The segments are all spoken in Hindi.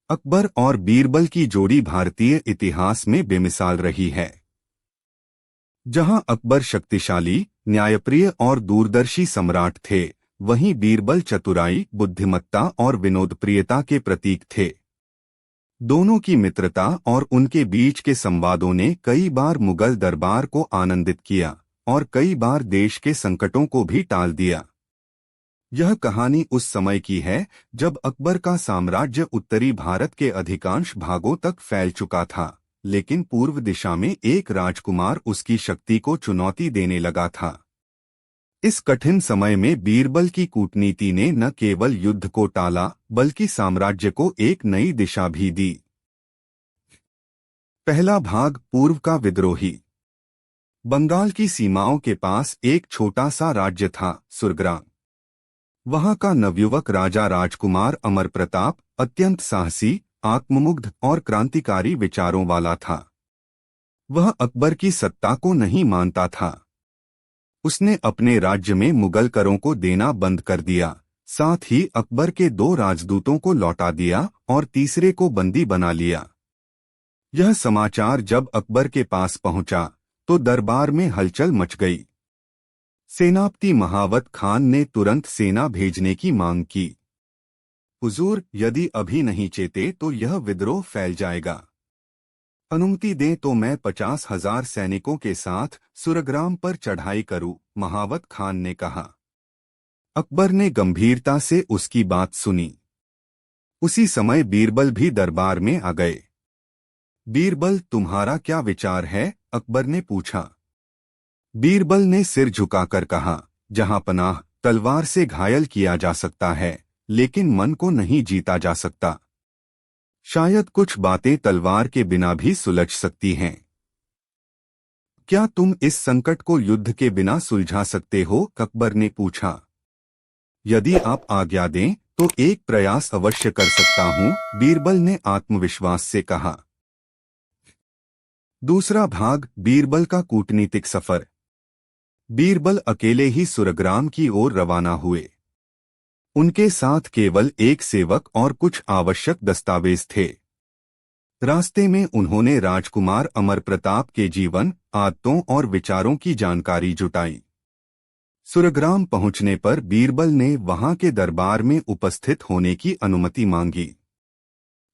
अकबर और बीरबल की जोड़ी भारतीय इतिहास में बेमिसाल रही है। जहां अकबर शक्तिशाली, न्यायप्रिय और दूरदर्शी सम्राट थे, वहीं बीरबल चतुराई, बुद्धिमत्ता और विनोदप्रियता के प्रतीक थे। दोनों की मित्रता और उनके बीच के संवादों ने कई बार मुगल दरबार को आनंदित किया और कई बार देश के संकटों को भी टाल दिया। यह कहानी उस समय की है जब अकबर का साम्राज्य उत्तरी भारत के अधिकांश भागों तक फैल चुका था, लेकिन पूर्व दिशा में एक राजकुमार उसकी शक्ति को चुनौती देने लगा था। इस कठिन समय में बीरबल की कूटनीति ने न केवल युद्ध को टाला, बल्कि साम्राज्य को एक नई दिशा भी दी। पहला भाग, पूर्व का विद्रोही। बंगाल की सीमाओं के पास एक छोटा सा राज्य था, सुरग्राम। वहां का नवयुवक राजा राजकुमार अमर प्रताप अत्यंत साहसी, आत्ममुग्ध और क्रांतिकारी विचारों वाला था। वह अकबर की सत्ता को नहीं मानता था। उसने अपने राज्य में मुगल करों को देना बंद कर दिया, साथ ही अकबर के 2 राजदूतों को लौटा दिया और तीसरे को बंदी बना लिया। यह समाचार जब अकबर के पास पहुंचा तो दरबार में हलचल मच गई। सेनापति महावत खान ने तुरंत सेना भेजने की मांग की। हुजूर, यदि अभी नहीं चेते तो यह विद्रोह फैल जाएगा। अनुमति दें तो मैं 50,000 सैनिकों के साथ सुरग्राम पर चढ़ाई करूं, महावत खान ने कहा। अकबर ने गंभीरता से उसकी बात सुनी। उसी समय बीरबल भी दरबार में आ गए। बीरबल, तुम्हारा क्या विचार है? अकबर ने पूछा। बीरबल ने सिर झुकाकर कहा, जहां पनाह, तलवार से घायल किया जा सकता है, लेकिन मन को नहीं जीता जा सकता। शायद कुछ बातें तलवार के बिना भी सुलझ सकती हैं। क्या तुम इस संकट को युद्ध के बिना सुलझा सकते हो? अकबर ने पूछा। यदि आप आज्ञा दें तो एक प्रयास अवश्य कर सकता हूं, बीरबल ने आत्मविश्वास से कहा। दूसरा भाग, बीरबल का कूटनीतिक सफर। बीरबल अकेले ही सुरग्राम की ओर रवाना हुए। उनके साथ केवल एक सेवक और कुछ आवश्यक दस्तावेज थे। रास्ते में उन्होंने राजकुमार अमर प्रताप के जीवन, आदतों और विचारों की जानकारी जुटाई। सुरग्राम पहुंचने पर बीरबल ने वहां के दरबार में उपस्थित होने की अनुमति मांगी।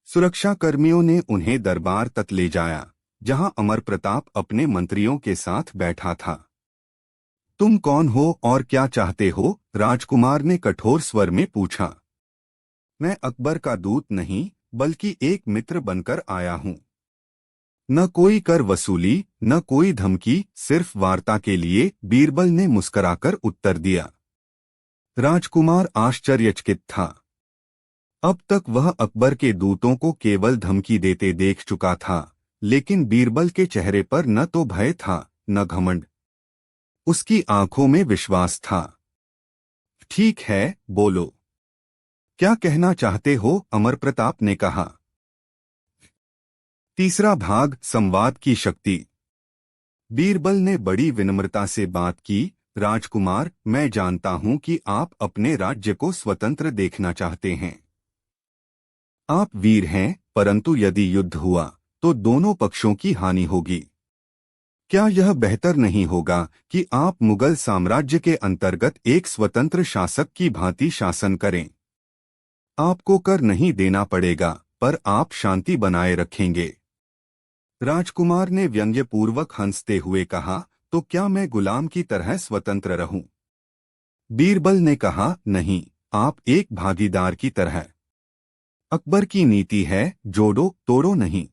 सुरक्षा कर्मियों ने उन्हें दरबार तक ले जाया, जहां अमर प्रताप अपने मंत्रियों के साथ बैठा था। तुम कौन हो और क्या चाहते हो? राजकुमार ने कठोर स्वर में पूछा। मैं अकबर का दूत नहीं, बल्कि एक मित्र बनकर आया हूं। न कोई कर वसूली, न कोई धमकी, सिर्फ वार्ता के लिए, बीरबल ने मुस्कुराकर उत्तर दिया। राजकुमार आश्चर्यचकित था। अब तक वह अकबर के दूतों को केवल धमकी देते देख चुका था, लेकिन बीरबल के चेहरे पर न तो भय था, न घमंड। उसकी आंखों में विश्वास था। ठीक है, बोलो। क्या कहना चाहते हो? अमर प्रताप ने कहा। तीसरा भाग, संवाद की शक्ति। बीरबल ने बड़ी विनम्रता से बात की। राजकुमार, मैं जानता हूं कि आप अपने राज्य को स्वतंत्र देखना चाहते हैं। आप वीर हैं, परंतु यदि युद्ध हुआ तो दोनों पक्षों की हानि होगी। क्या यह बेहतर नहीं होगा कि आप मुगल साम्राज्य के अंतर्गत एक स्वतंत्र शासक की भांति शासन करें? आपको कर नहीं देना पड़ेगा, पर आप शांति बनाए रखेंगे। राजकुमार ने व्यंग्यपूर्वक हंसते हुए कहा, तो क्या मैं गुलाम की तरह स्वतंत्र रहूं? बीरबल ने कहा, नहीं, आप एक भागीदार की तरह। अकबर की नीति है, जोड़ो तोड़ो नहीं।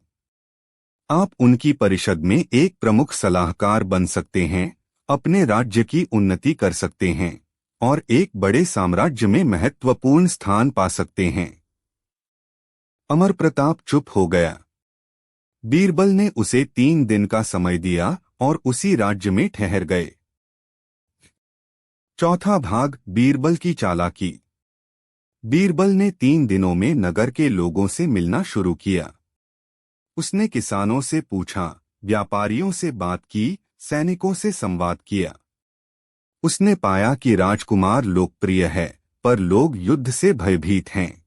आप उनकी परिषद में एक प्रमुख सलाहकार बन सकते हैं, अपने राज्य की उन्नति कर सकते हैं और एक बड़े साम्राज्य में महत्वपूर्ण स्थान पा सकते हैं। अमर प्रताप चुप हो गया। बीरबल ने उसे 3 दिन का समय दिया और उसी राज्य में ठहर गए। चौथा भाग, बीरबल की चालाकी। बीरबल ने 3 दिनों में नगर के लोगों से मिलना शुरू किया। उसने किसानों से पूछा, व्यापारियों से बात की, सैनिकों से संवाद किया। उसने पाया कि राजकुमार लोकप्रिय है, पर लोग युद्ध से भयभीत हैं।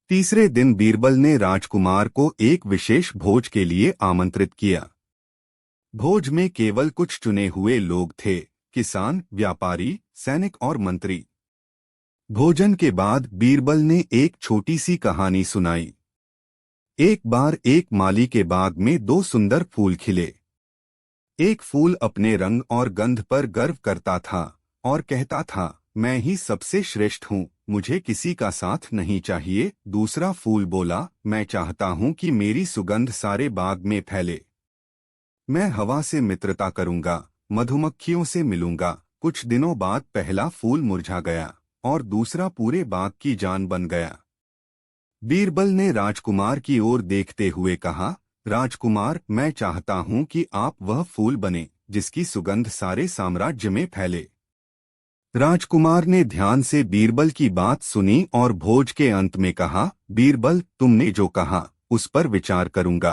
तीसरे दिन बीरबल ने राजकुमार को एक विशेष भोज के लिए आमंत्रित किया। भोज में केवल कुछ चुने हुए लोग थे, किसान, व्यापारी, सैनिक और मंत्री। भोजन के बाद बीरबल ने एक छोटी सी कहानी सुनाई। एक बार एक माली के बाग में दो सुंदर फूल खिले। एक फूल अपने रंग और गंध पर गर्व करता था और कहता था, मैं ही सबसे श्रेष्ठ हूँ, मुझे किसी का साथ नहीं चाहिए। दूसरा फूल बोला, मैं चाहता हूँ कि मेरी सुगंध सारे बाग में फैले। मैं हवा से मित्रता करूंगा, मधुमक्खियों से मिलूंगा। कुछ दिनों बाद पहला फूल मुरझा गया और दूसरा पूरे बाग की जान बन गया। बीरबल ने राजकुमार की ओर देखते हुए कहा, राजकुमार, मैं चाहता हूँ कि आप वह फूल बने जिसकी सुगंध सारे साम्राज्य में फैले। राजकुमार ने ध्यान से बीरबल की बात सुनी और भोज के अंत में कहा, बीरबल, तुमने जो कहा उस पर विचार करूंगा।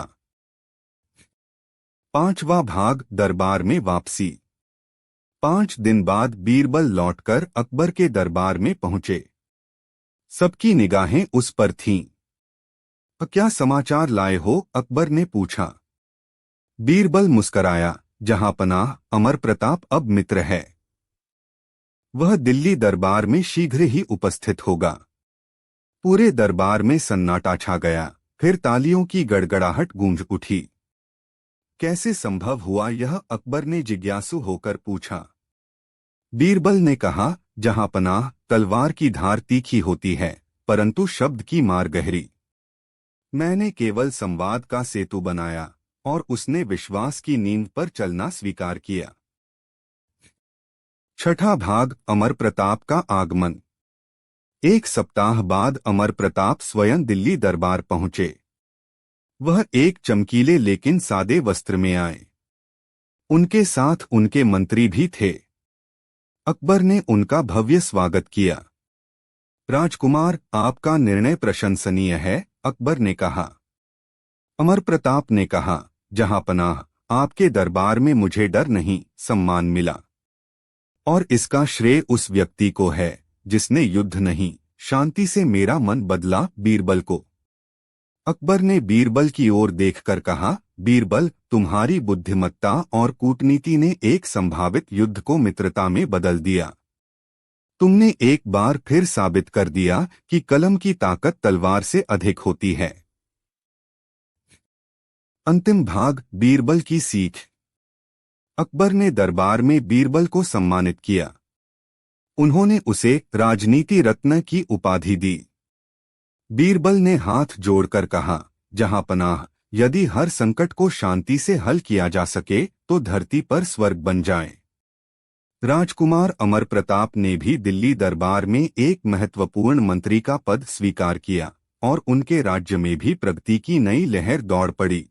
5वां भाग, दरबार में वापसी। 5 दिन बाद बीरबल लौटकर अकबर के दरबार में पहुंचे। सबकी निगाहें उस पर थीं। क्या समाचार लाए हो? अकबर ने पूछा। बीरबल मुस्कराया, जहांपनाह, अमर प्रताप अब मित्र है। वह दिल्ली दरबार में शीघ्र ही उपस्थित होगा। पूरे दरबार में सन्नाटा छा गया। फिर तालियों की गड़गड़ाहट गूंज उठी। कैसे संभव हुआ यह? अकबर ने जिज्ञासु होकर पूछा। बीरबल ने कहा, जहांपनाह, तलवार की धार तीखी होती है परंतु शब्द की मार गहरी। मैंने केवल संवाद का सेतु बनाया और उसने विश्वास की नींद पर चलना स्वीकार किया। 6ठा भाग, अमर प्रताप का आगमन। 1 सप्ताह बाद अमर प्रताप स्वयं दिल्ली दरबार पहुंचे। वह एक चमकीले लेकिन सादे वस्त्र में आए। उनके साथ उनके मंत्री भी थे। अकबर ने उनका भव्य स्वागत किया। राजकुमार, आपका निर्णय प्रशंसनीय है, अकबर ने कहा। अमर प्रताप ने कहा, जहांपनाह, आपके दरबार में मुझे डर नहीं, सम्मान मिला। और इसका श्रेय उस व्यक्ति को है जिसने युद्ध नहीं, शांति से मेरा मन बदला, बीरबल को। अकबर ने बीरबल की ओर देखकर कहा, बीरबल, तुम्हारी बुद्धिमत्ता और कूटनीति ने एक संभावित युद्ध को मित्रता में बदल दिया। तुमने एक बार फिर साबित कर दिया कि कलम की ताकत तलवार से अधिक होती है। अंतिम भाग, बीरबल की सीख। अकबर ने दरबार में बीरबल को सम्मानित किया। उन्होंने उसे राजनीति रत्न की उपाधि दी। बीरबल ने हाथ जोड़कर कहा, जहांपनाह, यदि हर संकट को शांति से हल किया जा सके तो धरती पर स्वर्ग बन जाए। राजकुमार अमर प्रताप ने भी दिल्ली दरबार में एक महत्वपूर्ण मंत्री का पद स्वीकार किया और उनके राज्य में भी प्रगति की नई लहर दौड़ पड़ी।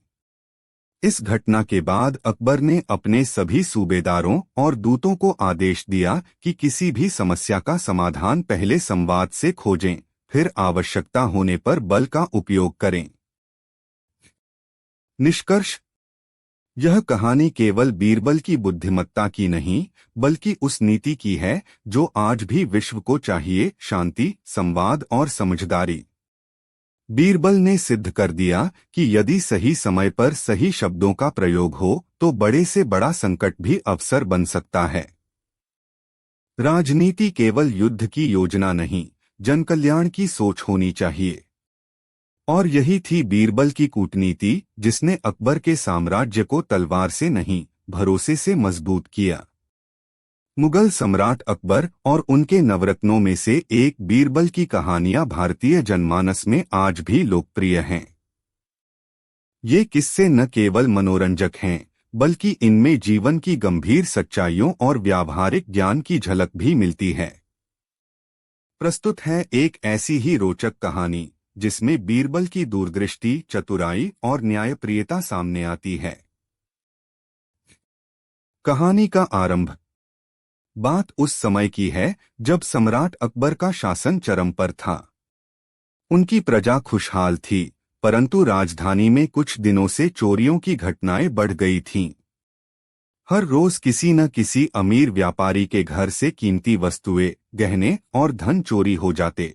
इस घटना के बाद अकबर ने अपने सभी सूबेदारों और दूतों को आदेश दिया कि किसी भी समस्या का समाधान पहले संवाद से खोजें, फिर आवश्यकता होने पर बल का उपयोग करें। निष्कर्ष, यह कहानी केवल बीरबल की बुद्धिमत्ता की नहीं, बल्कि उस नीति की है जो आज भी विश्व को चाहिए, शांति, संवाद और समझदारी। बीरबल ने सिद्ध कर दिया कि यदि सही समय पर सही शब्दों का प्रयोग हो तो बड़े से बड़ा संकट भी अवसर बन सकता है। राजनीति केवल युद्ध की योजना नहीं, जनकल्याण की सोच होनी चाहिए। और यही थी बीरबल की कूटनीति, जिसने अकबर के साम्राज्य को तलवार से नहीं, भरोसे से मजबूत किया। मुगल सम्राट अकबर और उनके नवरत्नों में से एक बीरबल की कहानियां भारतीय जनमानस में आज भी लोकप्रिय हैं। ये किस्से न केवल मनोरंजक हैं, बल्कि इनमें जीवन की गंभीर सच्चाइयों और व्यावहारिक ज्ञान की झलक भी मिलती है। प्रस्तुत है एक ऐसी ही रोचक कहानी जिसमें बीरबल की दूरदृष्टि, चतुराई और न्यायप्रियता सामने आती है। कहानी का आरंभ। बात उस समय की है जब सम्राट अकबर का शासन चरम पर था। उनकी प्रजा खुशहाल थी, परंतु राजधानी में कुछ दिनों से चोरियों की घटनाएं बढ़ गई थीं। हर रोज किसी न किसी अमीर व्यापारी के घर से कीमती वस्तुएं, गहने और धन चोरी हो जाते।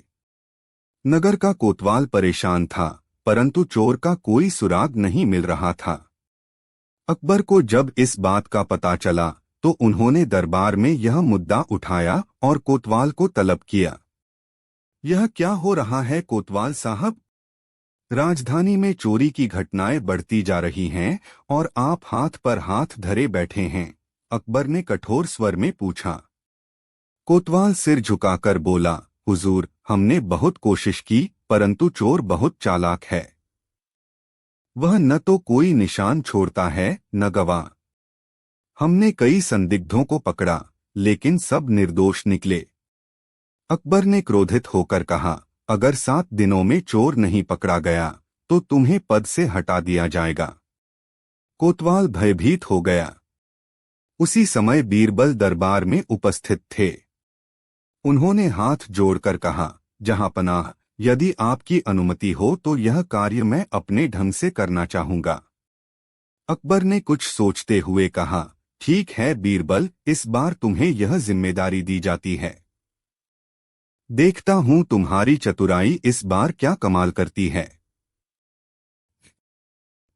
नगर का कोतवाल परेशान था, परंतु चोर का कोई सुराग नहीं मिल रहा था। अकबर को जब इस बात का पता चला तो उन्होंने दरबार में यह मुद्दा उठाया और कोतवाल को तलब किया। यह क्या हो रहा है कोतवाल साहब? राजधानी में चोरी की घटनाएं बढ़ती जा रही हैं और आप हाथ पर हाथ धरे बैठे हैं, अकबर ने कठोर स्वर में पूछा। कोतवाल सिर झुकाकर बोला, हुजूर, हमने बहुत कोशिश की, परंतु चोर बहुत चालाक है। वह न तो कोई निशान छोड़ता है न गवाह। हमने कई संदिग्धों को पकड़ा, लेकिन सब निर्दोष निकले। अकबर ने क्रोधित होकर कहा, अगर 7 दिनों में चोर नहीं पकड़ा गया तो तुम्हें पद से हटा दिया जाएगा। कोतवाल भयभीत हो गया। उसी समय बीरबल दरबार में उपस्थित थे। उन्होंने हाथ जोड़कर कहा, जहांपनाह, यदि आपकी अनुमति हो तो यह कार्य मैं अपने ढंग से करना चाहूंगा। अकबर ने कुछ सोचते हुए कहा, ठीक है बीरबल, इस बार तुम्हें यह जिम्मेदारी दी जाती है। देखता हूं तुम्हारी चतुराई इस बार क्या कमाल करती है।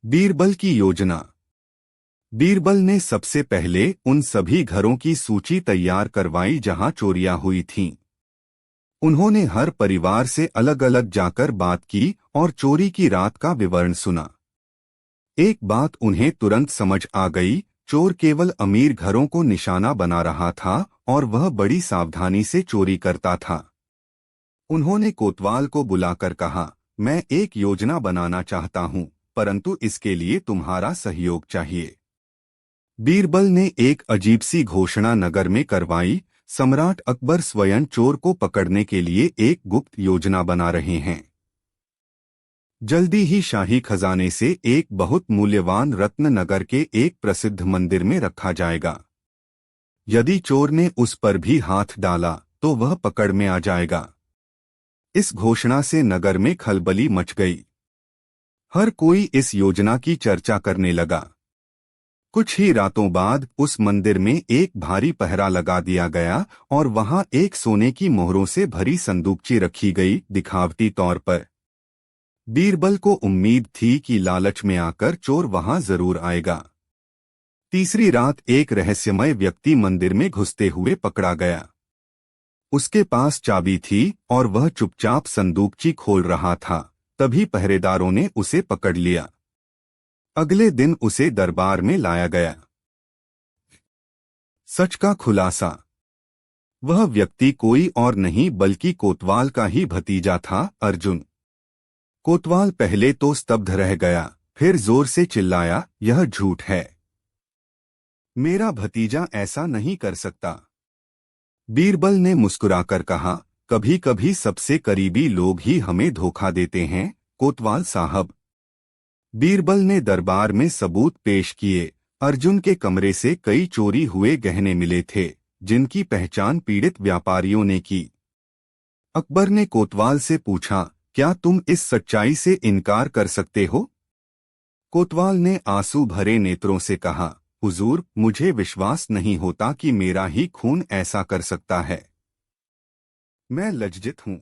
बीरबल की योजना। बीरबल ने सबसे पहले उन सभी घरों की सूची तैयार करवाई जहां चोरियां हुई थीं। उन्होंने हर परिवार से अलग अलग जाकर बात की और चोरी की रात का विवरण सुना। एक बात उन्हें तुरंत समझ आ गई, चोर केवल अमीर घरों को निशाना बना रहा था और वह बड़ी सावधानी से चोरी करता था। उन्होंने कोतवाल को बुलाकर कहा, मैं एक योजना बनाना चाहता हूं, परंतु इसके लिए तुम्हारा सहयोग चाहिए। बीरबल ने एक अजीब सी घोषणा नगर में करवाई, सम्राट अकबर स्वयं चोर को पकड़ने के लिए एक गुप्त योजना बना रहे हैं। जल्दी ही शाही खजाने से एक बहुत मूल्यवान रत्न नगर के एक प्रसिद्ध मंदिर में रखा जाएगा। यदि चोर ने उस पर भी हाथ डाला तो वह पकड़ में आ जाएगा। इस घोषणा से नगर में खलबली मच गई। हर कोई इस योजना की चर्चा करने लगा। कुछ ही रातों बाद उस मंदिर में एक भारी पहरा लगा दिया गया और वहां एक सोने की मोहरों से भरी संदूकची रखी गई, दिखावटी तौर पर। बीरबल को उम्मीद थी कि लालच में आकर चोर वहां जरूर आएगा। तीसरी रात एक रहस्यमय व्यक्ति मंदिर में घुसते हुए पकड़ा गया। उसके पास चाबी थी और वह चुपचाप संदूकची खोल रहा था। तभी पहरेदारों ने उसे पकड़ लिया। अगले दिन उसे दरबार में लाया गया। सच का खुलासा। वह व्यक्ति कोई और नहीं बल्कि कोतवाल का ही भतीजा था, अर्जुन। कोतवाल पहले तो स्तब्ध रह गया, फिर जोर से चिल्लाया, यह झूठ है। मेरा भतीजा ऐसा नहीं कर सकता। बीरबल ने मुस्कुराकर कहा, कभी कभी सबसे करीबी लोग ही हमें धोखा देते हैं, कोतवाल साहब। बीरबल ने दरबार में सबूत पेश किए। अर्जुन के कमरे से कई चोरी हुए गहने मिले थे, जिनकी पहचान पीड़ित व्यापारियों ने की। अकबर ने कोतवाल से पूछा, क्या तुम इस सच्चाई से इनकार कर सकते हो? कोतवाल ने आंसू भरे नेत्रों से कहा, हुजूर, मुझे विश्वास नहीं होता कि मेरा ही खून ऐसा कर सकता है। मैं लज्जित हूं।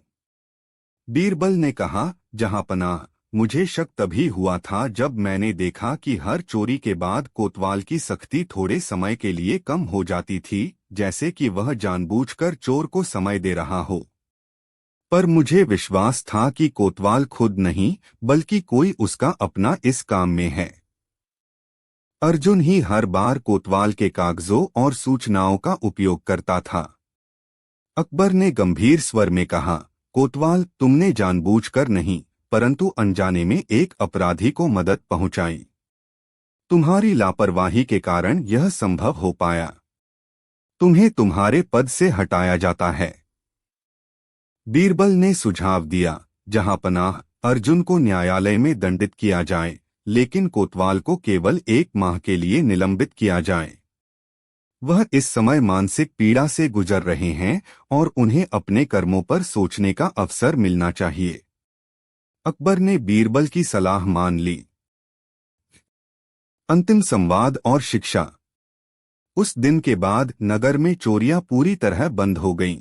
बीरबल ने कहा, जहांपनाह, मुझे शक तभी हुआ था जब मैंने देखा कि हर चोरी के बाद कोतवाल की सख्ती थोड़े समय के लिए कम हो जाती थी, जैसे कि वह जानबूझकर चोर को समय दे रहा हो। पर मुझे विश्वास था कि कोतवाल खुद नहीं बल्कि कोई उसका अपना इस काम में है। अर्जुन ही हर बार कोतवाल के कागजों और सूचनाओं का उपयोग करता था। अकबर ने गंभीर स्वर में कहा, कोतवाल, तुमने जानबूझकर नहीं परंतु अनजाने में एक अपराधी को मदद पहुंचाई। तुम्हारी लापरवाही के कारण यह संभव हो पाया। तुम्हें तुम्हारे पद से हटाया जाता है। बीरबल ने सुझाव दिया, जहांपनाह, अर्जुन को न्यायालय में दंडित किया जाए, लेकिन कोतवाल को केवल 1 माह के लिए निलंबित किया जाए। वह इस समय मानसिक पीड़ा से गुजर रहे हैं और उन्हें अपने कर्मों पर सोचने का अवसर मिलना चाहिए। अकबर ने बीरबल की सलाह मान ली। अंतिम संवाद और शिक्षा। उस दिन के बाद नगर में चोरियां पूरी तरह बंद हो गईं।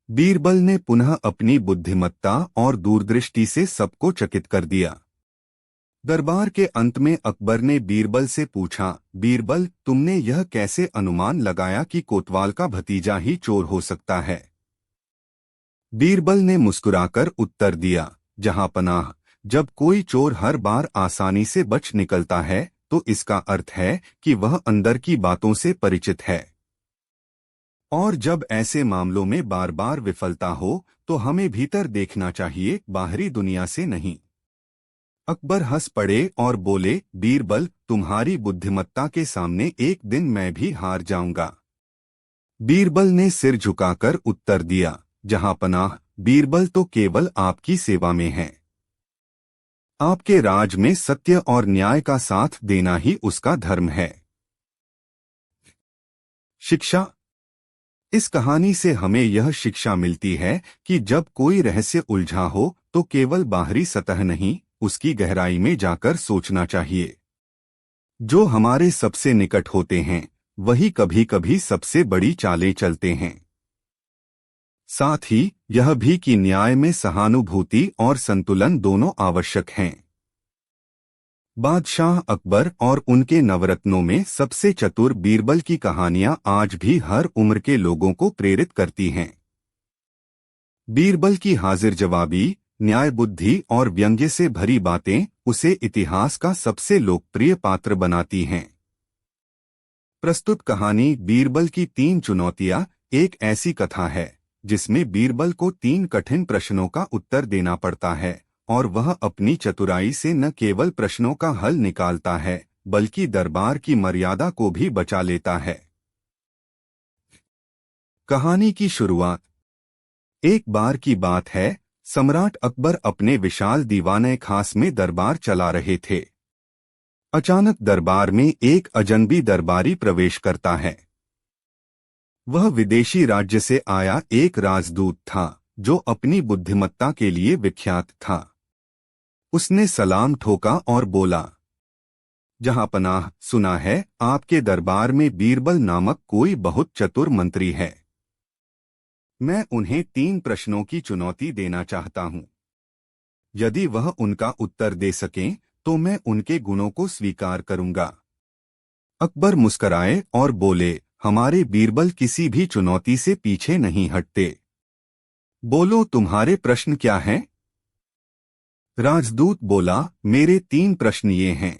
बीरबल ने पुनः अपनी बुद्धिमत्ता और दूरदृष्टि से सबको चकित कर दिया। दरबार के अंत में अकबर ने बीरबल से पूछा, बीरबल, तुमने यह कैसे अनुमान लगाया कि कोतवाल का भतीजा ही चोर हो सकता है? बीरबल ने मुस्कुराकर उत्तर दिया, जहांपनाह, जब कोई चोर हर बार आसानी से बच निकलता है तो इसका अर्थ है कि वह अंदर की बातों से परिचित है, और जब ऐसे मामलों में बार बार विफलता हो तो हमें भीतर देखना चाहिए, बाहरी दुनिया से नहीं। अकबर हंस पड़े और बोले, बीरबल, तुम्हारी बुद्धिमत्ता के सामने एक दिन मैं भी हार जाऊंगा। बीरबल ने सिर झुकाकर उत्तर दिया, जहांपनाह, बीरबल तो केवल आपकी सेवा में है। आपके राज में सत्य और न्याय का साथ देना ही उसका धर्म है। शिक्षा। इस कहानी से हमें यह शिक्षा मिलती है कि जब कोई रहस्य उलझा हो तो केवल बाहरी सतह नहीं, उसकी गहराई में जाकर सोचना चाहिए। जो हमारे सबसे निकट होते हैं वही कभी कभी सबसे बड़ी चालें चलते हैं। साथ ही यह भी कि न्याय में सहानुभूति और संतुलन दोनों आवश्यक हैं। बादशाह अकबर और उनके नवरत्नों में सबसे चतुर बीरबल की कहानियां आज भी हर उम्र के लोगों को प्रेरित करती हैं। बीरबल की हाजिर जवाबी, न्याय बुद्धि और व्यंग्य से भरी बातें उसे इतिहास का सबसे लोकप्रिय पात्र बनाती हैं। प्रस्तुत कहानी बीरबल की 3 चुनौतियां एक ऐसी कथा है जिसमें बीरबल को 3 कठिन प्रश्नों का उत्तर देना पड़ता है और वह अपनी चतुराई से न केवल प्रश्नों का हल निकालता है बल्कि दरबार की मर्यादा को भी बचा लेता है। कहानी की शुरुआत। एक बार की बात है, सम्राट अकबर अपने विशाल दीवाने खास में दरबार चला रहे थे। अचानक दरबार में एक अजनबी दरबारी प्रवेश करता है। वह विदेशी राज्य से आया एक राजदूत था जो अपनी बुद्धिमत्ता के लिए विख्यात था। उसने सलाम ठोका और बोला, जहांपनाह, सुना है आपके दरबार में बीरबल नामक कोई बहुत चतुर मंत्री है। मैं उन्हें 3 प्रश्नों की चुनौती देना चाहता हूं। यदि वह उनका उत्तर दे सकें तो मैं उनके गुणों को स्वीकार करूंगा। अकबर मुस्कराए और बोले, हमारे बीरबल किसी भी चुनौती से पीछे नहीं हटते। बोलो, तुम्हारे प्रश्न क्या हैं? राजदूत बोला, मेरे 3 प्रश्न ये हैं।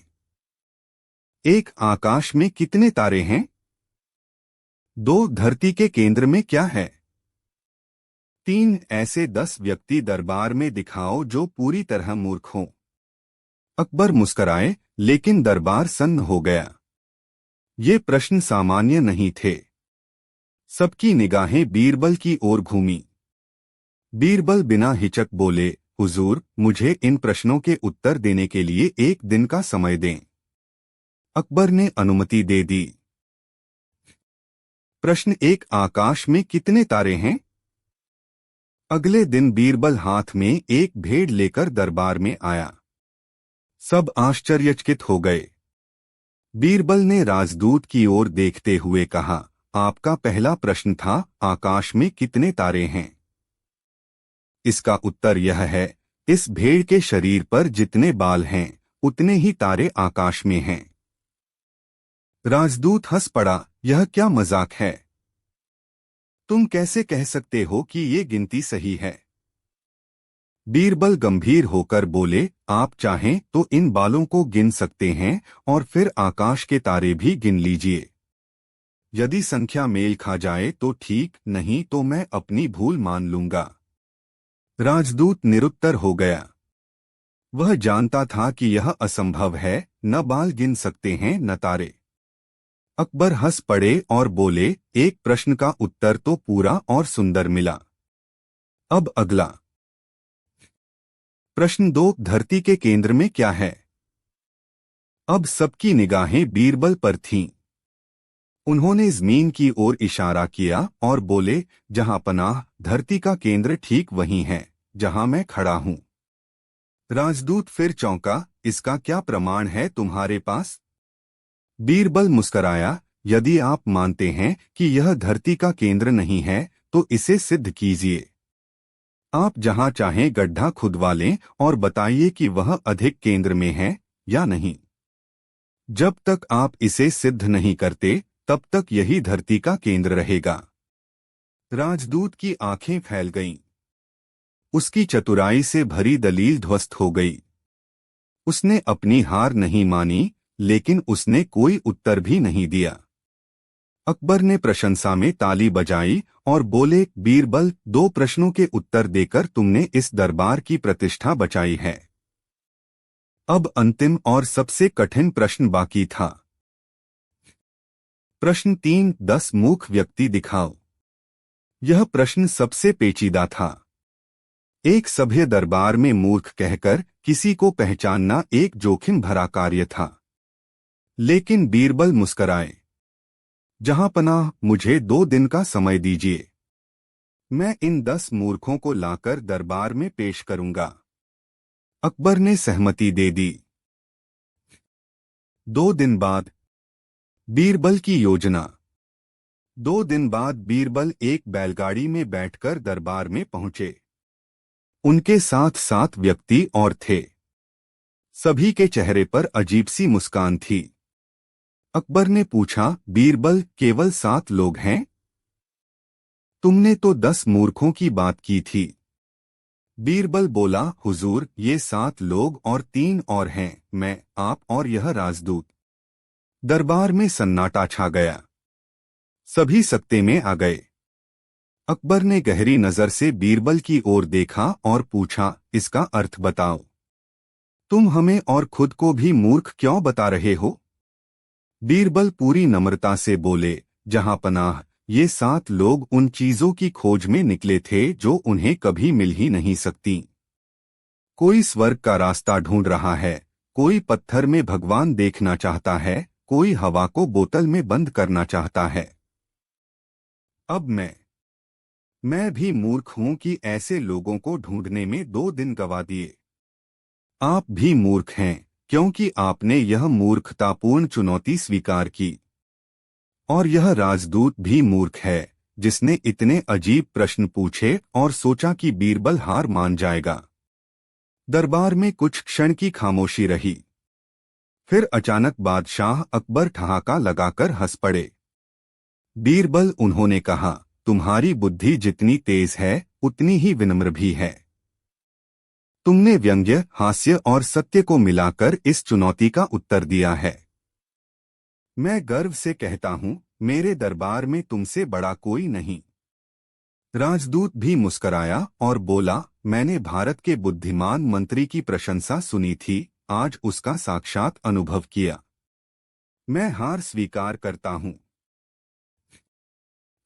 1. आकाश में कितने तारे हैं? 2. धरती के केंद्र में क्या है? 3. ऐसे 10 व्यक्ति दरबार में दिखाओ जो पूरी तरह मूर्ख हों। अकबर मुस्कराए, लेकिन दरबार सन्न हो गया। ये प्रश्न सामान्य नहीं थे। सबकी निगाहें बीरबल की ओर घूमी। बीरबल बिना हिचक बोले, हुजूर, मुझे इन प्रश्नों के उत्तर देने के लिए 1 दिन का समय दें। अकबर ने अनुमति दे दी। प्रश्न 1, आकाश में कितने तारे हैं? अगले दिन बीरबल हाथ में एक भेड़ लेकर दरबार में आया। सब आश्चर्यचकित हो गए। बीरबल ने राजदूत की ओर देखते हुए कहा, आपका पहला प्रश्न था, आकाश में कितने तारे हैं? इसका उत्तर यह है, इस भेड़ के शरीर पर जितने बाल हैं उतने ही तारे आकाश में हैं। राजदूत हंस पड़ा, यह क्या मजाक है? तुम कैसे कह सकते हो कि ये गिनती सही है? बीरबल गंभीर होकर बोले, आप चाहें तो इन बालों को गिन सकते हैं और फिर आकाश के तारे भी गिन लीजिए। यदि संख्या मेल खा जाए तो ठीक, नहीं तो मैं अपनी भूल मान लूंगा। राजदूत निरुत्तर हो गया। वह जानता था कि यह असंभव है, न बाल गिन सकते हैं न तारे। अकबर हंस पड़े और बोले, एक प्रश्न का उत्तर तो पूरा और सुंदर मिला। अब अगला प्रश्न 2, धरती के केंद्र में क्या है? अब सबकी निगाहें बीरबल पर थीं। उन्होंने जमीन की ओर इशारा किया और बोले, जहांपनाह, धरती का केंद्र ठीक वहीं है जहां मैं खड़ा हूं। राजदूत फिर चौंका, इसका क्या प्रमाण है तुम्हारे पास? बीरबल मुस्कराया, यदि आप मानते हैं कि यह धरती का केंद्र नहीं है तो इसे सिद्ध कीजिए। आप जहां चाहें गड्ढा खुदवा लें और बताइए कि वह अधिक केंद्र में है या नहीं। जब तक आप इसे सिद्ध नहीं करते, तब तक यही धरती का केंद्र रहेगा। राजदूत की आंखें फैल गईं। उसकी चतुराई से भरी दलील ध्वस्त हो गई। उसने अपनी हार नहीं मानी, लेकिन उसने कोई उत्तर भी नहीं दिया। अकबर ने प्रशंसा में ताली बजाई और बोले, बीरबल, 2 प्रश्नों के उत्तर देकर तुमने इस दरबार की प्रतिष्ठा बचाई है। अब अंतिम और सबसे कठिन प्रश्न बाकी था। प्रश्न 3, 10 मूर्ख व्यक्ति दिखाओ। यह प्रश्न सबसे पेचीदा था। एक सभ्य दरबार में मूर्ख कहकर किसी को पहचानना एक जोखिम भरा कार्य था। लेकिन बीरबल मुस्कराए। जहांपनाह, मुझे 2 दिन का समय दीजिए। मैं इन 10 मूर्खों को लाकर दरबार में पेश करूंगा। अकबर ने सहमति दे दी। 2 दिन बाद बीरबल की योजना। 2 दिन बाद बीरबल एक बैलगाड़ी में बैठकर दरबार में पहुंचे। उनके साथ 7 व्यक्ति और थे। सभी के चेहरे पर अजीब सी मुस्कान थी। अकबर ने पूछा, बीरबल, केवल 7 लोग हैं? तुमने तो 10 मूर्खों की बात की थी। बीरबल बोला, हुजूर, ये 7 लोग और 3 और हैं, मैं, आप और यह राजदूत। दरबार में सन्नाटा छा गया। सभी सकते में आ गए। अकबर ने गहरी नजर से बीरबल की ओर देखा और पूछा, इसका अर्थ बताओ। तुम हमें और खुद को भी मूर्ख क्यों बता रहे हो? बीरबल पूरी नम्रता से बोले, जहांपनाह, ये 7 लोग उन चीजों की खोज में निकले थे जो उन्हें कभी मिल ही नहीं सकती। कोई स्वर्ग का रास्ता ढूंढ रहा है, कोई पत्थर में भगवान देखना चाहता है, कोई हवा को बोतल में बंद करना चाहता है। अब मैं भी मूर्ख हूं कि ऐसे लोगों को ढूंढने में 2 दिन गवा दिए। आप भी मूर्ख हैं, क्योंकि आपने यह मूर्खतापूर्ण चुनौती स्वीकार की। और यह राजदूत भी मूर्ख है, जिसने इतने अजीब प्रश्न पूछे और सोचा कि बीरबल हार मान जाएगा। दरबार में कुछ क्षण की खामोशी रही। फिर अचानक बादशाह अकबर ठहाका लगाकर हंस पड़े। बीरबल, उन्होंने कहा, तुम्हारी बुद्धि जितनी तेज है, उतनी ही विनम्र भी है। तुमने व्यंग्य, हास्य और सत्य को मिलाकर इस चुनौती का उत्तर दिया है। मैं गर्व से कहता हूं, मेरे दरबार में तुमसे बड़ा कोई नहीं। राजदूत भी मुस्कराया और बोला, मैंने भारत के बुद्धिमान मंत्री की प्रशंसा सुनी थी, आज उसका साक्षात अनुभव किया। मैं हार स्वीकार करता हूं।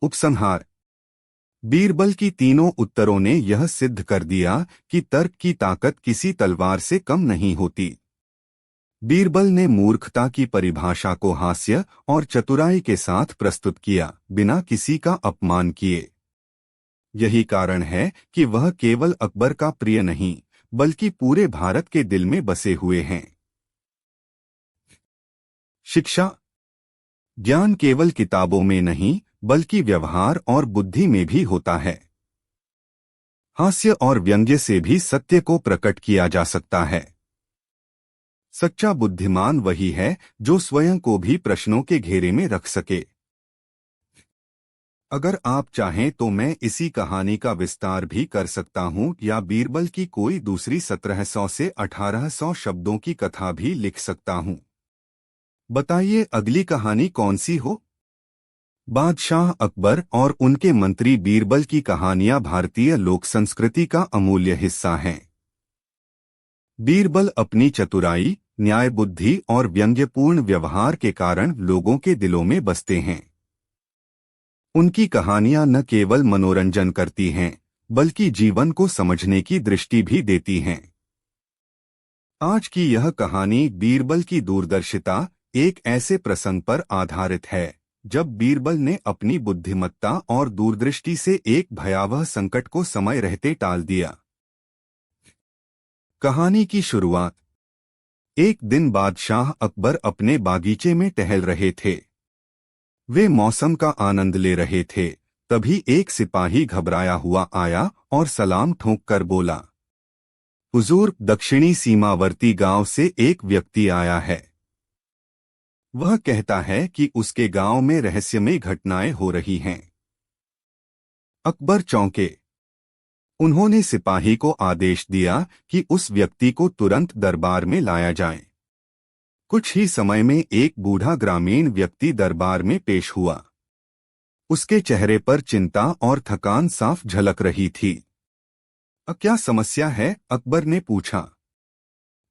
उपसंहार। बीरबल की तीनों उत्तरों ने यह सिद्ध कर दिया कि तर्क की ताकत किसी तलवार से कम नहीं होती। बीरबल ने मूर्खता की परिभाषा को हास्य और चतुराई के साथ प्रस्तुत किया, बिना किसी का अपमान किए। यही कारण है कि वह केवल अकबर का प्रिय नहीं, बल्कि पूरे भारत के दिल में बसे हुए हैं। शिक्षा। ज्ञान केवल किताबों में नहीं, बल्कि व्यवहार और बुद्धि में भी होता है। हास्य और व्यंग्य से भी सत्य को प्रकट किया जा सकता है। सच्चा बुद्धिमान वही है जो स्वयं को भी प्रश्नों के घेरे में रख सके। अगर आप चाहें तो मैं इसी कहानी का विस्तार भी कर सकता हूं, या बीरबल की कोई दूसरी 1700 से 1800 शब्दों की कथा भी लिख सकता हूं। बताइए, अगली कहानी कौन सी हो? बादशाह अकबर और उनके मंत्री बीरबल की कहानियां भारतीय लोक संस्कृति का अमूल्य हिस्सा हैं। बीरबल अपनी चतुराई, न्याय बुद्धि और व्यंग्यपूर्ण व्यवहार के कारण लोगों के दिलों में बसते हैं। उनकी कहानियां न केवल मनोरंजन करती हैं, बल्कि जीवन को समझने की दृष्टि भी देती हैं। आज की यह कहानी बीरबल की दूरदर्शिता एक ऐसे प्रसंग पर आधारित है, जब बीरबल ने अपनी बुद्धिमत्ता और दूरदृष्टि से एक भयावह संकट को समय रहते टाल दिया। कहानी की शुरुआत। एक दिन बादशाह अकबर अपने बागीचे में टहल रहे थे। वे मौसम का आनंद ले रहे थे। तभी एक सिपाही घबराया हुआ आया और सलाम ठोंक कर बोला, हुजूर, दक्षिणी सीमावर्ती गांव से एक व्यक्ति आया है। वह कहता है कि उसके गांव में रहस्यमय घटनाएं हो रही हैं। अकबर चौंके। उन्होंने सिपाही को आदेश दिया कि उस व्यक्ति को तुरंत दरबार में लाया जाए। कुछ ही समय में एक बूढ़ा ग्रामीण व्यक्ति दरबार में पेश हुआ। उसके चेहरे पर चिंता और थकान साफ झलक रही थी। क्या समस्या है? अकबर ने पूछा।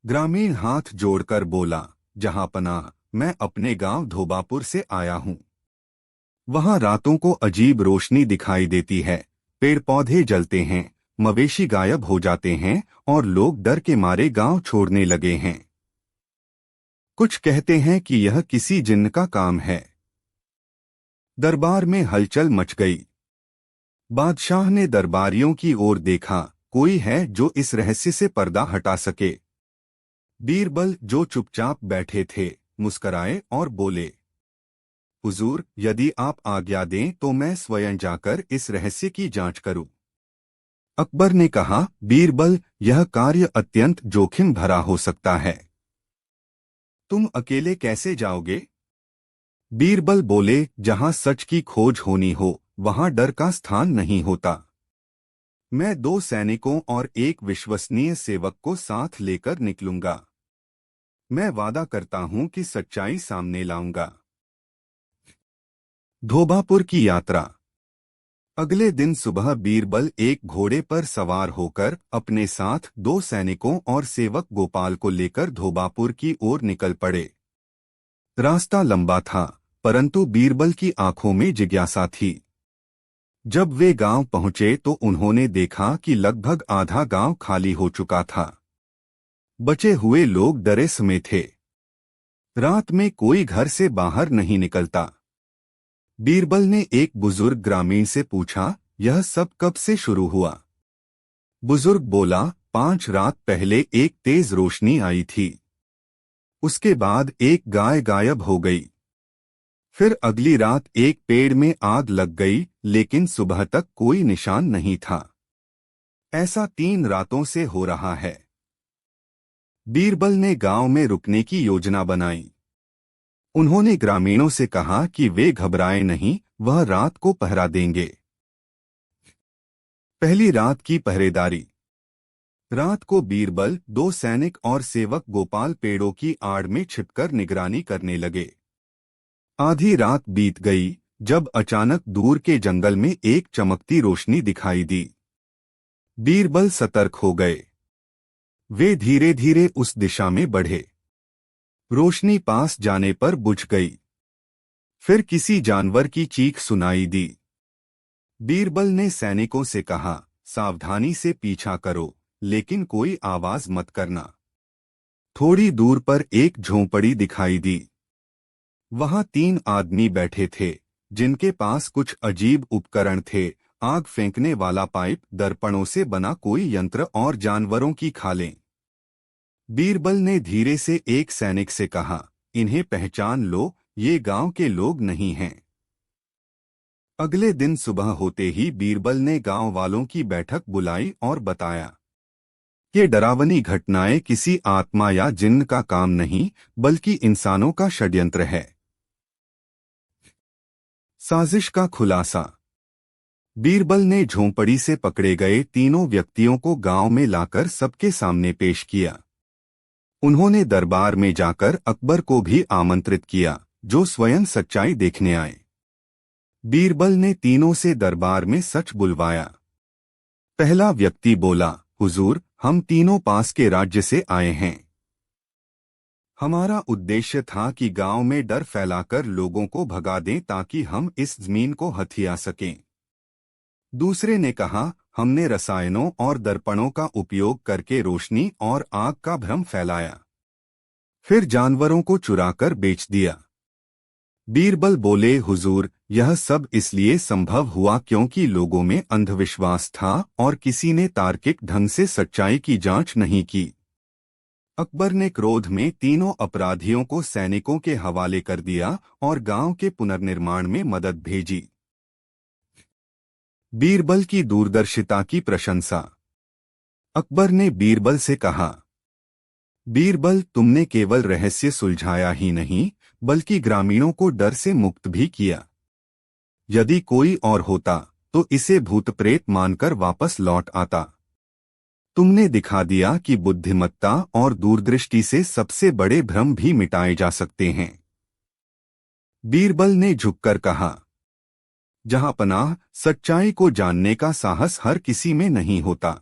ग्रामीण हाथ जोड़कर बोला, जहांपनाह, मैं अपने गांव धोबापुर से आया हूं। वहां रातों को अजीब रोशनी दिखाई देती है, पेड़ पौधे जलते हैं, मवेशी गायब हो जाते हैं और लोग डर के मारे गांव छोड़ने लगे हैं। कुछ कहते हैं कि यह किसी जिन्न का काम है। दरबार में हलचल मच गई। बादशाह ने दरबारियों की ओर देखा, कोई है जो इस रहस्य से पर्दा हटा सके। बीरबल, जो चुपचाप बैठे थे, मुस्कराए और बोले, हुजूर, यदि आप आज्ञा दें तो मैं स्वयं जाकर इस रहस्य की जांच करूं। अकबर ने कहा, बीरबल, यह कार्य अत्यंत जोखिम भरा हो सकता है। तुम अकेले कैसे जाओगे? बीरबल बोले, जहां सच की खोज होनी हो, वहां डर का स्थान नहीं होता। मैं 2 सैनिकों और एक विश्वसनीय सेवक को साथ लेकर निकलूंगा। मैं वादा करता हूं कि सच्चाई सामने लाऊंगा। धोबापुर की यात्रा। अगले दिन सुबह बीरबल एक घोड़े पर सवार होकर अपने साथ 2 सैनिकों और सेवक गोपाल को लेकर धोबापुर की ओर निकल पड़े। रास्ता लंबा था, परंतु बीरबल की आंखों में जिज्ञासा थी। जब वे गांव पहुंचे तो उन्होंने देखा कि लगभग आधा गांव खाली हो चुका था। बचे हुए लोग डरे समे थे। रात में कोई घर से बाहर नहीं निकलता। बीरबल ने एक बुजुर्ग ग्रामीण से पूछा, यह सब कब से शुरू हुआ? बुजुर्ग बोला, 5 रात पहले एक तेज रोशनी आई थी। उसके बाद एक गाय गायब हो गई। फिर अगली रात एक पेड़ में आग लग गई, लेकिन सुबह तक कोई निशान नहीं था। ऐसा 3 रातों से हो रहा है। बीरबल ने गांव में रुकने की योजना बनाई। उन्होंने ग्रामीणों से कहा कि वे घबराएं नहीं, वह रात को पहरा देंगे। पहली रात की पहरेदारी। रात को बीरबल, 2 सैनिक और सेवक गोपाल पेड़ों की आड़ में छिपकर निगरानी करने लगे। आधी रात बीत गई जब अचानक दूर के जंगल में एक चमकती रोशनी दिखाई दी। बीरबल सतर्क हो गए। वे धीरे धीरे उस दिशा में बढ़े। रोशनी पास जाने पर बुझ गई। फिर किसी जानवर की चीख सुनाई दी। बीरबल ने सैनिकों से कहा, सावधानी से पीछा करो, लेकिन कोई आवाज मत करना। थोड़ी दूर पर एक झोंपड़ी दिखाई दी। वहां 3 आदमी बैठे थे, जिनके पास कुछ अजीब उपकरण थे, आग फेंकने वाला पाइप, दर्पणों से बना कोई यंत्र और जानवरों की खालें। बीरबल ने धीरे से एक सैनिक से कहा, इन्हें पहचान लो, ये गांव के लोग नहीं हैं। अगले दिन सुबह होते ही बीरबल ने गांव वालों की बैठक बुलाई और बताया, ये डरावनी घटनाएं किसी आत्मा या जिन्न का काम नहीं, बल्कि इंसानों का षड्यंत्र है। साजिश का खुलासा। बीरबल ने झोंपड़ी से पकड़े गए तीनों व्यक्तियों को गांव में लाकर सबके सामने पेश किया। उन्होंने दरबार में जाकर अकबर को भी आमंत्रित किया, जो स्वयं सच्चाई देखने आए। बीरबल ने तीनों से दरबार में सच बुलवाया। पहला व्यक्ति बोला, हुजूर, हम तीनों पास के राज्य से आए हैं। हमारा उद्देश्य था कि गांव में डर फैलाकर लोगों को भगा दें ताकि हम इस जमीन को हथिया सकें। दूसरे ने कहा, हमने रसायनों और दर्पणों का उपयोग करके रोशनी और आग का भ्रम फैलाया, फिर जानवरों को चुराकर बेच दिया। बीरबल बोले, हुजूर, यह सब इसलिए संभव हुआ क्योंकि लोगों में अंधविश्वास था और किसी ने तार्किक ढंग से सच्चाई की जांच नहीं की। अकबर ने क्रोध में तीनों अपराधियों को सैनिकों के हवाले कर दिया और गांव के पुनर्निर्माण में मदद भेजी। बीरबल की दूरदर्शिता की प्रशंसा। अकबर ने बीरबल से कहा, बीरबल, तुमने केवल रहस्य सुलझाया ही नहीं, बल्कि ग्रामीणों को डर से मुक्त भी किया। यदि कोई और होता तो इसे भूत प्रेत मानकर वापस लौट आता। तुमने दिखा दिया कि बुद्धिमत्ता और दूरदृष्टि से सबसे बड़े भ्रम भी मिटाए जा सकते हैं। बीरबल ने झुककर कहा, जहां पनाह, सच्चाई को जानने का साहस हर किसी में नहीं होता,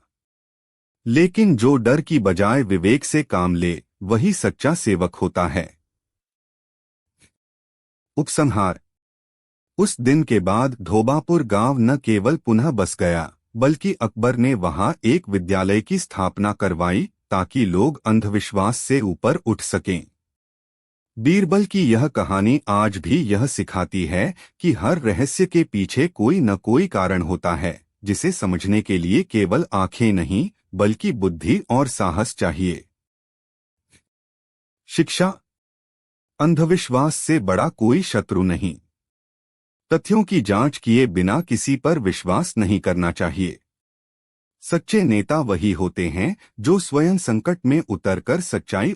लेकिन जो डर की बजाय विवेक से काम ले वही सच्चा सेवक होता है। उपसंहार। उस दिन के बाद धोबापुर गांव न केवल पुनः बस गया, बल्कि अकबर ने वहां एक विद्यालय की स्थापना करवाई ताकि लोग अंधविश्वास से ऊपर उठ सकें। बीरबल की यह कहानी आज भी यह सिखाती है कि हर रहस्य के पीछे कोई न कोई कारण होता है, जिसे समझने के लिए केवल आंखें नहीं, बल्कि बुद्धि और साहस चाहिए। शिक्षा। अंधविश्वास से बड़ा कोई शत्रु नहीं। तथ्यों की जांच किए बिना किसी पर विश्वास नहीं करना चाहिए। सच्चे नेता वही होते हैं जो स्वयं संकट में उतरकर सच्चाई